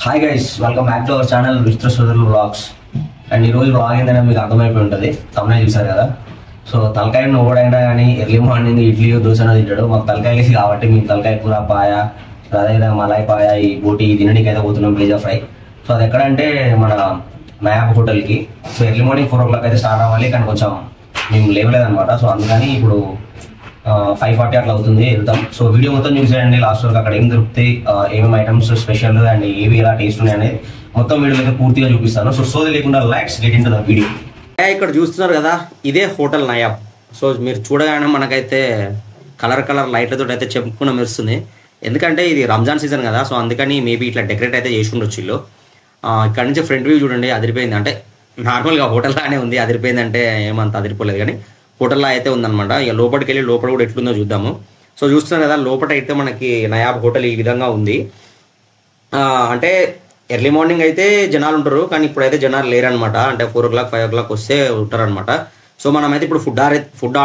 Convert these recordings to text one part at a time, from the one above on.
Hi guys, welcome back to our channel విచిత్ర సోదరులు vlogs. And ఈరోజు వ్లాగ్ ఏంటంటే మీకు అర్థమైపోయి ఉంటుంది, తమ్మునే చూసారు కదా. సో తలకాయ ఓడైనా కానీ ఎర్లీ మార్నింగ్ ఇడ్లీ దోశ తింటాడు. మాకు తలకాయ వేసి కాబట్టి మేము తలకాయ కూర పాయ, అదేవిధంగా మలాయి పాయ, ఈ బోటి తినడానికి అయితే పోతున్నాం, బేజా ఫ్రై. సో అది ఎక్కడంటే మన నయాబ్ హోటల్కి. సో ఎర్లీ మార్నింగ్ 4 o'clock అయితే స్టార్ట్ అవ్వాలి, కానీ కొంచెం మేము లేవలేదన్నమాట. సో అందుకని ఇప్పుడు 5:40 అట్లా అవుతుంది, వెళ్తాం. సో వీడియో మొత్తం చూసేయండి లాస్ట్ వరకు. అక్కడ ఏం దొరుకుతాయి, ఏమేమి ఐటమ్స్ స్పెషల్ అండ్ ఏవి ఎలా టేస్ట్ ఉన్నాయి అనేది మొత్తం వీడియో అయితే పూర్తిగా చూపిస్తాను. సో సోది లేకుండా let's get into the video. ఇక్కడ చూస్తున్నారు కదా, ఇదే హోటల్ నయాబ్. సో మీరు చూడగానే మనకైతే కలర్ లైట్లతో అయితే చెప్పుకున్న మెరుస్తుంది. ఎందుకంటే ఇది రంజాన్ సీజన్ కదా, సో అందుకని మేబీ ఇట్లా డెకరేట్ అయితే చేసి ఉండొచ్చు ఇల్లు. ఇక్కడ నుంచి ఫ్రంట్ వ్యూ చూడండి, అదిరిపోయింది. అంటే నార్మల్గా హోటల్లానే ఉంది, అదిరిపోయిందంటే ఏమంత అదిరిపోలేదు కానీ హోటల్లో అయితే ఉందన్నమాట. ఇక లోపలికి వెళ్ళి లోపల కూడా ఎట్లుందో చూద్దాము. సో చూస్తున్నారు కదా, లోపల అయితే మనకి నయాబ్ హోటల్ ఈ విధంగా ఉంది. అంటే ఎర్లీ మార్నింగ్ అయితే జనాలు ఉంటారు, కానీ ఇప్పుడైతే జనాలు లేరనమాట. అంటే 4 o'clock 5 o'clock వస్తే ఉంటారనమాట. సో మనమైతే ఇప్పుడు ఫుడ్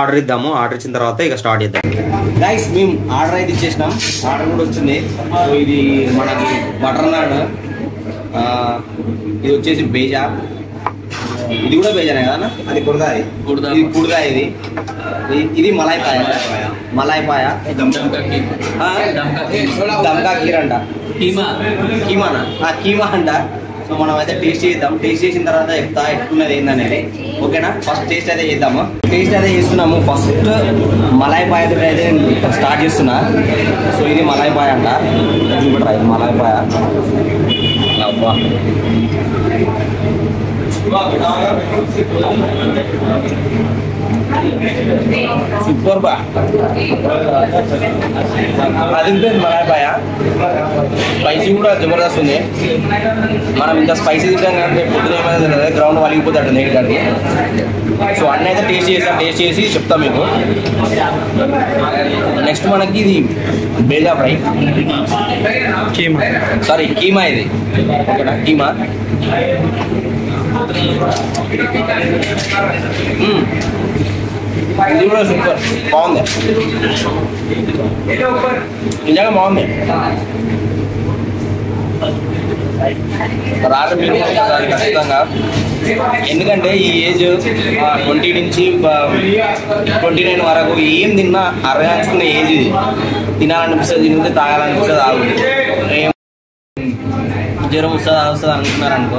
ఆర్డర్ ఇద్దాము. ఆర్డర్ ఇచ్చిన తర్వాత ఇక స్టార్ట్ చేద్దాం. గైస్, మేము ఆర్డర్ అయితే ఇచ్చేసినాం, ఆర్డర్ కూడా వచ్చింది. సో ఇది మనకి బటర్ నాన్, ఇది వచ్చేసి బేజా, ఇది కూడా బేజానే కదా, అది కుర్దాయి, ఇది కుర్దా, ఇది మలాయి పాయ, దమ్కా కీర్ అంట, కీమా అంట. సో మనం అయితే టేస్ట్ చేద్దాం. టేస్ట్ చేసిన తర్వాత చెప్తా ఎట్టుకున్నది ఏందనేది, ఓకేనా? ఫస్ట్ టేస్ట్ అయితే చేద్దాము. టేస్ట్ అయితే చేస్తున్నాము. ఫస్ట్ మలాయి పాయ అయితే స్టార్ట్ చేస్తున్నా. సో ఇది మలాయి పాయ అంట, చూపెట్టరా, ఇది మలాయి పాయ. అబ్బా, సూపర్ బా, అది మలాయి పాయ. స్పైసీ కూడా జబర్దస్త్ ఉంది. మనం ఇంత స్పైసీ తింటాం కానీ పొద్దున ఏమైనా గ్రౌండ్ వలిగిపోతాడు నేటి కానీ. సో అన్నీ అయితే టేస్ట్ చేసి చెప్తాం మీకు. నెక్స్ట్ మనకి ఇది బేజా ఫ్రై, కీమా ఇది, ఓకేనా? కీమా ఇది కూడా సూపర్ బాగుంది, నిజంగా బాగుంది. రాత్రి మీరు ఖచ్చితంగా, ఎందుకంటే ఈ ఏజ్ 20 నుంచి 29 వరకు ఏం తిన్నా అరగాల్చుకునే ఏజ్ ఇది. తినాలనిపిస్తుంది తింటే, తాగాలనిపిస్తుంది తాగుతుంది. జ్వరం వస్తుంది అనుకున్నారు అనుకో,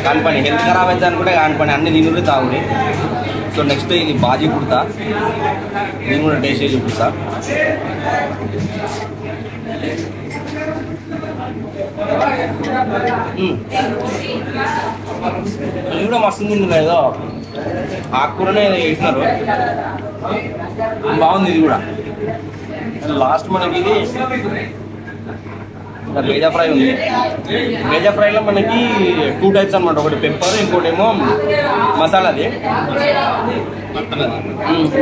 కానిపని. హెల్త్ ఖరాబ్ అవుతుంది అనుకుంటే కానిపని, అన్ని తినుడు తాగుడి. సో నెక్స్ట్ ఇది బాజీ కుర్తా, నేను కూడా టేస్ట్ చేసి చూపిస్తా. ఇది కూడా మస్తు తింది, ఏదో ఆకుకూరనే వేసినారు, బాగుంది. ఇది కూడా లాస్ట్ మనకి ఇది బేజా ఫ్రై ఉంది. బేజా ఫ్రైలో మనకి 2 types అనమాట, ఒకటి పెప్పర్, ఇంకోటి ఏమో మసాలాది.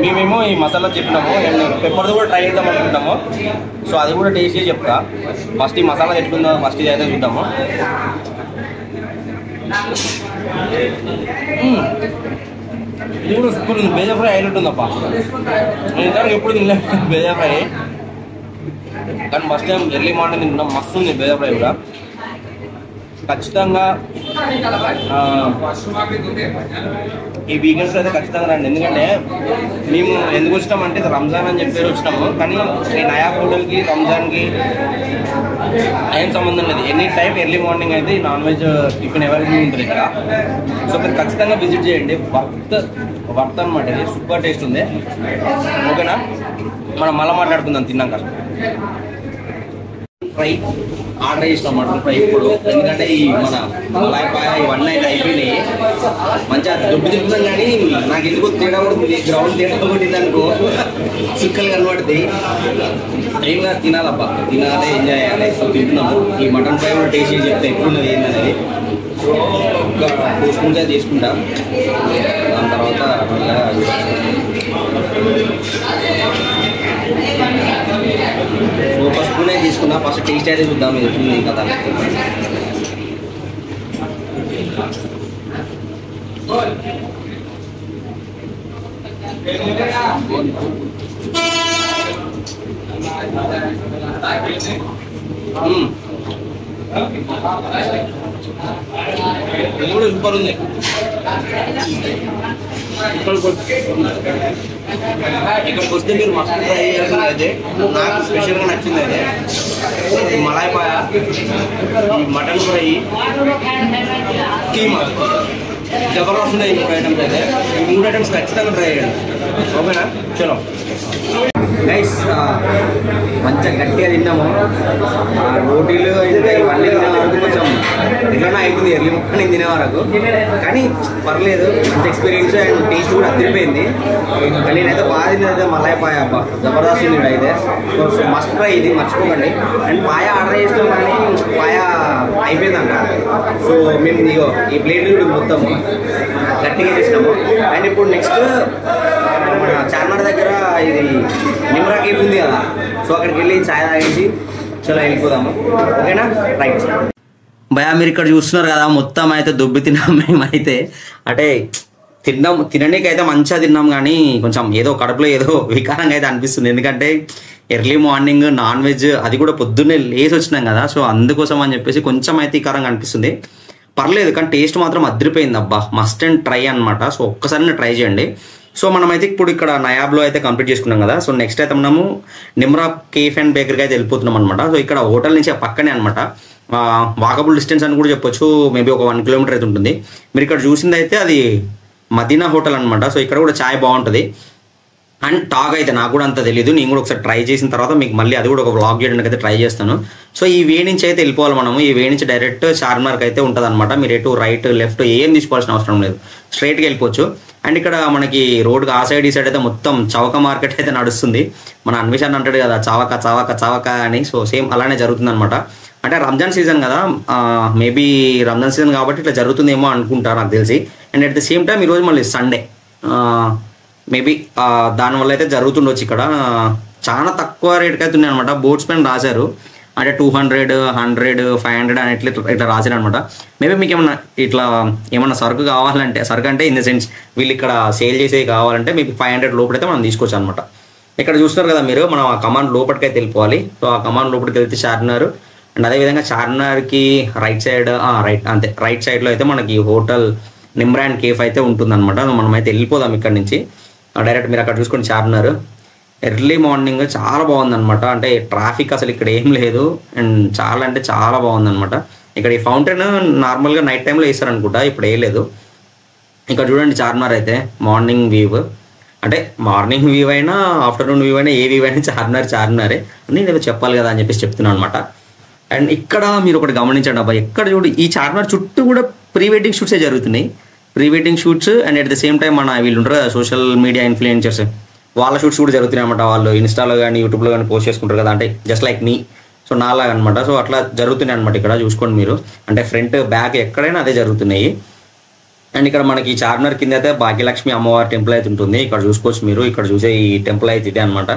మేమేమో ఈ మసాలా చెప్పినాము, నేను పెప్పర్ది కూడా ట్రై చేద్దాం అనుకుంటాము. సో అది కూడా టేస్ట్ చేసి చెప్తా. ఫస్ట్ ఈ మసాలా ఎట్లుందో ఫస్ట్ ఇది అయితే చూద్దాము. ఇది కూడా సూపర్ ఉంది. బేజా ఫ్రై హైలైట్ ఉందప్ప. నేను ఇంతవరకు ఎప్పుడు తినలేదు బేజా ఫ్రై, కానీ ఫస్ట్ టైం ఎర్లీ మార్నింగ్ తింటున్నాం. మస్తు ఉంది బేజా ఫ్రై కూడా. ఖచ్చితంగా ఈ వీకెండ్స్లో అయితే ఖచ్చితంగా రండి. ఎందుకంటే మేము ఎందుకు వచ్చినామంటే ఇది రంజాన్ అని చెప్పి వచ్చినాము, కానీ ఈ నయాబ్ హోటల్కి రంజాన్కి ఏం సంబంధం లేదు. ఎనీ టైం ఎర్లీ మార్నింగ్ అయితే ఈ నాన్ వెజ్ టిఫిన్ ఎవరికి ఉంటుంది ఇక్కడ. సో మీరు ఖచ్చితంగా విజిట్ చేయండి. వర్త్ అనమాట, ఇది సూపర్ టేస్ట్ ఉంది, ఓకేనా? మనం మళ్ళీ మాట్లాడుకుందాం తిన్నాక. ఫ్రై ఆర్డర్ చేసినాం, మటన్ ఫ్రై ఇప్పుడు. ఎందుకంటే ఈ మన మలాయి పాయ ఇవన్నీ అయితే అయిపోయినాయి. మంచిగా దొడ్డు తింటున్నాం, కానీ నాకు ఎందుకు తేడా పడుతుంది, గ్రౌండ్ తేడా కొట్టింది అనుకో, చిక్కలు కనబడుతాయి. ఏమిగా తినాలబ్బా, తినాలి, ఎంజాయ్ చేయాలి. సో తింటున్నాము. ఈ మటన్ ఫ్రై కూడా టేస్ట్ చేసి చెప్తే ఎక్కువ ఏందనేది ఒక 2 spoons అయితే తీసుకుంటా. దాని తర్వాత ఒక స్పూనే తీసుకున్నా. ఫస్ట్ టేస్ట్ అయితే చూద్దాం ఇది ఎట్లుంది కదా. సూపర్ ఉంది. ఇక్కడికి వస్తే మీరు మస్ట్ ట్రై చేయాల్సింది అయితే నాకు స్పెషల్గా నచ్చింది అయితే మలాయ్ పాయ, ఈ మటన్ ఫ్రై, కీమా జబర్దస్త్ ఉన్నాయి. ఈ 3 ఐటమ్స్ అయితే ఈ 3 ఐటమ్స్ ఖచ్చితంగా ట్రై చేయండి. ఓకేనా? చలో గైస్, మంచిగా గట్టిగా తిన్నాము. రోటీలు అయితే ఇవన్నీ తినే వరకు కొంచెం ఎట్లనే అవుతుంది ఎర్లీ మార్నింగ్ తినే వరకు, కానీ పర్లేదు. మంచి ఎక్స్పీరియన్స్ అండ్ టేస్ట్ కూడా అదిరిపోయింది. కానీ నేనైతే బాగా తినేది మలాయ్ పాయ. అబ్బా జబర్దస్త్ ఉంది అయితే. సో మస్ట్ ట్రై, ఇది మర్చిపోకండి. అండ్ పాయ ఆర్డర్ చేస్తాం కానీ పాయ అయిపోయిందంట. సో మేము ఇగో ఈ ప్లేట్ కూడా మొత్తం గట్టిగా చేసినాము. అండ్ ఇప్పుడు నెక్స్ట్ మన చార్మినార్ దగ్గర ఇది నిమ్రా కేఫ్ ఉంది కదా, సో అక్కడికి వెళ్ళి ఛాయ్ తాగేసి చలో వెళ్ళిపోదాము. ఓకేనా? రైట్ భయా, మీరు ఇక్కడ చూస్తున్నారు కదా, మొత్తం అయితే దొబ్బి తిన్నాం మేమైతే. అంటే తిననీకైతే మంచిగా తిన్నాం, కానీ కొంచెం ఏదో కడుపులో ఏదో వికారంగా అయితే అనిపిస్తుంది. ఎందుకంటే ఎర్లీ మార్నింగ్ నాన్ వెజ్, అది కూడా పొద్దున్నే లేసి వచ్చినాం కదా, సో అందుకోసం అని చెప్పేసి కొంచెం అయితే వికారంగా అనిపిస్తుంది. పర్లేదు, కానీ టేస్ట్ మాత్రం అదిరిపోయింది. అబ్బా మస్ట్ అండ్ ట్రై అనమాట. సో ఒక్కసారి ట్రై చేయండి. సో మనమైతే ఇప్పుడు ఇక్కడ నయాబ్లో అయితే కంప్లీట్ చేసుకున్నాం కదా. సో నెక్స్ట్ అయితే మనము నిమ్రా కేఫ్ అండ్ బేకరీకి అయితే వెళ్ళిపోతున్నాం అనమాట. సో ఇక్కడ హోటల్ నుంచి పక్కనే అనమాట, వాకబుల్ డిస్టెన్స్ అని కూడా చెప్పొచ్చు. మేబీ ఒక 1 కిలోమీటర్ అయితే ఉంటుంది. మీరు ఇక్కడ చూసింది అయితే అది మదీనా హోటల్ అనమాట. సో ఇక్కడ కూడా ఛాయ్ బాగుంటుంది. అండ్ టాగ్ అయితే నాకు కూడా అంత తెలియదు, నేను కూడా ఒకసారి ట్రై చేసిన తర్వాత మీకు మళ్ళీ అది కూడా ఒక వ్లాగ్ చేయడానికి అయితే ట్రై చేస్తాను. సో ఈ వే నుంచి అయితే వెళ్ళిపోవాలి మనము. ఈ వే నుంచి డైరెక్ట్ చార్మినార్కి అయితే ఉంటుంది అనమాట. మీరు ఎటు రైట్ లెఫ్ట్ ఏం తీసుకోవాల్సిన అవసరం లేదు, స్ట్రైట్గా వెళ్ళిపోవచ్చు. అండ్ ఇక్కడ మనకి రోడ్కి ఆ సైడ్ ఈ సైడ్ అయితే మొత్తం చవక మార్కెట్ అయితే నడుస్తుంది. మన అన్వేషణ అంటాడు కదా చవక చవక చవక అని, సో సేమ్ అలానే జరుగుతుంది అనమాట. అంటే రంజాన్ సీజన్ కదా, మేబీ రంజాన్ సీజన్ కాబట్టి ఇట్లా జరుగుతుందేమో అనుకుంటా నాకు తెలిసి. And at the same time ఈరోజు మళ్ళీ సండే, మేబీ దానివల్ల అయితే జరుగుతుండొచ్చు. ఇక్కడ చాలా తక్కువ రేట్కి అయితే ఉన్నాయి అనమాట. బోర్డ్స్ పైన రాశారు, అంటే 200, 100, 500 అని ఇట్లా రాశారు అనమాట. మేబీ మీకు ఏమన్నా సరుకు కావాలంటే, సరుకు అంటే ఇన్ ద సెన్స్ వీళ్ళు ఇక్కడ సేల్ చేసేవి కావాలంటే మీకు 500 లోపలైతే మనం తీసుకోవచ్చు అనమాట. ఇక్కడ చూస్తున్నారు కదా మీరు, మనం ఆ కమాండ్ లోపలికి అయితే వెళ్ళిపోవాలి. సో ఆ కమాండ్ లోపలికి వెళ్తే చార్మినార్, అండ్ అదేవిధంగా చార్మినార్కి రైట్ సైడ్, రైట్ సైడ్లో అయితే మనకి హోటల్ నిమ్రా అండ్ కేఫ్ అయితే ఉంటుందన్నమాట. మనం అయితే వెళ్ళిపోదాం ఇక్కడ నుంచి డైరెక్ట్. మీరు అక్కడ చూసుకోండి చార్మినార్. ఎర్లీ మార్నింగ్ చాలా బాగుందన్నమాట. అంటే ట్రాఫిక్ అసలు ఇక్కడ ఏం లేదు, అండ్ చాలా అంటే చాలా బాగుందన్నమాట. ఇక్కడ ఈ ఫౌంటైన్ నార్మల్గా నైట్ టైంలో వేస్తారు అనుకుంటా, ఇప్పుడు వేయలేదు. ఇక్కడ చూడండి చార్మినార్ అయితే మార్నింగ్ వ్యూ, అంటే మార్నింగ్ వ్యూ అయినా ఆఫ్టర్నూన్ వ్యూ అయినా ఏ వ్యూ అయినా చార్మినారే అని నేను చెప్పాలి కదా అని చెప్పేసి చెప్తున్నాను అనమాట. అండ్ ఇక్కడ మీరు ఒకటి గమనించండి అబ్బా, ఎక్కడ చూడు ఈ చార్మినార్ చుట్టూ కూడా ప్రీ వెడ్డింగ్ షూట్సే జరుగుతున్నాయి. Pre wedding shoots and at the same time మన వీళ్ళు ఉంటారు కదా సోషల్ మీడియా ఇన్ఫ్లుయెన్సర్స్, వాళ్ళ షూట్స్ కూడా జరుగుతున్నాయి అనమాట. వాళ్ళు ఇన్స్టాలో కానీ యూట్యూబ్లో కానీ పోస్ట్ చేసుకుంటారు కదా, అంటే జస్ట్ లైక్ మీ, సో నాలాగా అనమాట. సో అట్లా జరుగుతున్నాయి అనమాట. ఇక్కడ చూసుకోండి మీరు, అంటే ఫ్రంట్ బ్యాక్ ఎక్కడైనా అదే జరుగుతున్నాయి. అండ్ ఇక్కడ మనకి చార్మినార్ కింద అయితే భాగ్యలక్ష్మి అమ్మవారి టెంపుల్ అయితే ఉంటుంది. ఇక్కడ చూసుకోవచ్చు మీరు, ఇక్కడ చూసే ఈ టెంపుల్ అయితే ఇదే అనమాట.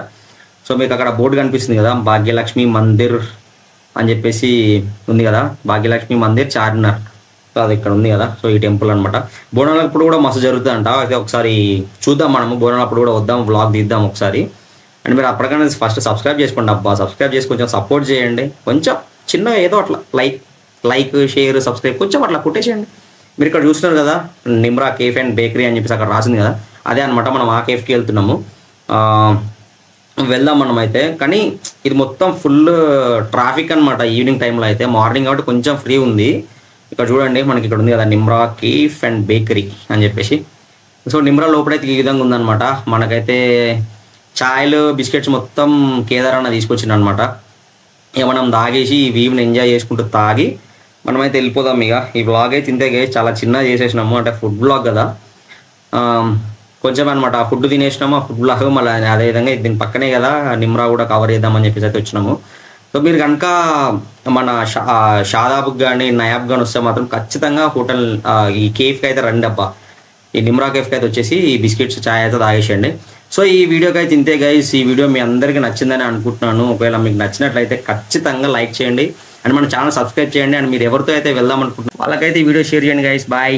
సో మీకు అక్కడ బోర్డు కనిపిస్తుంది కదా, భాగ్యలక్ష్మి మందిర్ అని చెప్పేసి ఉంది కదా, భాగ్యలక్ష్మి మందిర్ చార్మినార్, సో అది ఇక్కడ ఉంది కదా. సో ఈ టెంపుల్ అనమాట. బోనాలప్పుడు కూడా మస్తు జరుగుతుందంట. అయితే ఒకసారి చూద్దాం మనము, బోనాలప్పుడు కూడా వద్దాం, వ్లాగ్ తీద్దాం ఒకసారి. అండ్ మీరు అప్పటికన్నా ఫస్ట్ సబ్స్క్రైబ్ చేసుకోండి అబ్బా, సబ్స్క్రైబ్ చేసి కొంచెం సపోర్ట్ చేయండి. కొంచెం చిన్న ఏదో అట్లా లైక్ షేర్ సబ్స్క్రైబ్ కొంచెం అట్లా కొట్టేసేయండి. మీరు ఇక్కడ చూస్తున్నారు కదా నిమ్రా కేఫ్ అండ్ బేకరీ అని చెప్పేసి అక్కడ రాసింది కదా, అదే అనమాట. మనం ఆ కేఫ్కి వెళ్తున్నాము, వెళ్దాం మనం అయితే. కానీ ఇది మొత్తం ఫుల్ ట్రాఫిక్ అనమాట ఈవినింగ్ టైంలో అయితే. మార్నింగ్ కాబట్టి కొంచెం ఫ్రీ ఉంది. ఇక్కడ చూడండి మనకి ఇక్కడ ఉంది కదా నిమ్రా కేఫ్ అండ్ బేకరీ అని చెప్పేసి. సో నిమ్రా లోపలైతే ఈ విధంగా ఉందన్నమాట. మనకైతే ఛాయ్లు బిస్కెట్స్ మొత్తం కేదార్ అన్న తీసుకొచ్చింది అనమాట. ఇక మనం తాగేసి ఈ వీవ్ని ఎంజాయ్ చేసుకుంటూ తాగి మనమైతే వెళ్ళిపోదాం. ఇక ఈ వ్లాగ్ అయితే ఇంతే గైస్, చాలా చిన్నగా చేసేసినాము, అంటే ఫుడ్ వ్లాగ్ కదా కొంచెం అనమాట. ఆ ఫుడ్ తినేసినాము, ఆ ఫుడ్ వ్లాగ్ మళ్ళీ అదేవిధంగా దీని పక్కనే కదా నిమ్రా కూడా కవర్ చేద్దామని చెప్పేసి అయితే వచ్చినాము. సో మీరు కనుక మన షాదాబ్కి కానీ నయాబ్ కానీ వస్తే మాత్రం ఖచ్చితంగా హోటల్ ఈ కేఫ్కి అయితే రండి అబ్బా. ఈ నిమ్రా కేఫ్కి అయితే వచ్చేసి ఈ బిస్కెట్స్ ఛాయ్ అయితే తాగేసేయండి. సో ఈ వీడియోకి అయితే ఇంతే గైస్. ఈ వీడియో మీ అందరికీ నచ్చిందని అనుకుంటున్నాను. ఒకవేళ మీకు నచ్చినట్లయితే ఖచ్చితంగా లైక్ చేయండి అండ్ మన ఛానల్ సబ్స్క్రైబ్ చేయండి. అండ్ మీరు ఎవరితో అయితే వెళ్దాం అనుకుంటున్నారో వాళ్ళకైతే ఈ వీడియో షేర్ చేయండి గైస్. బాయ్.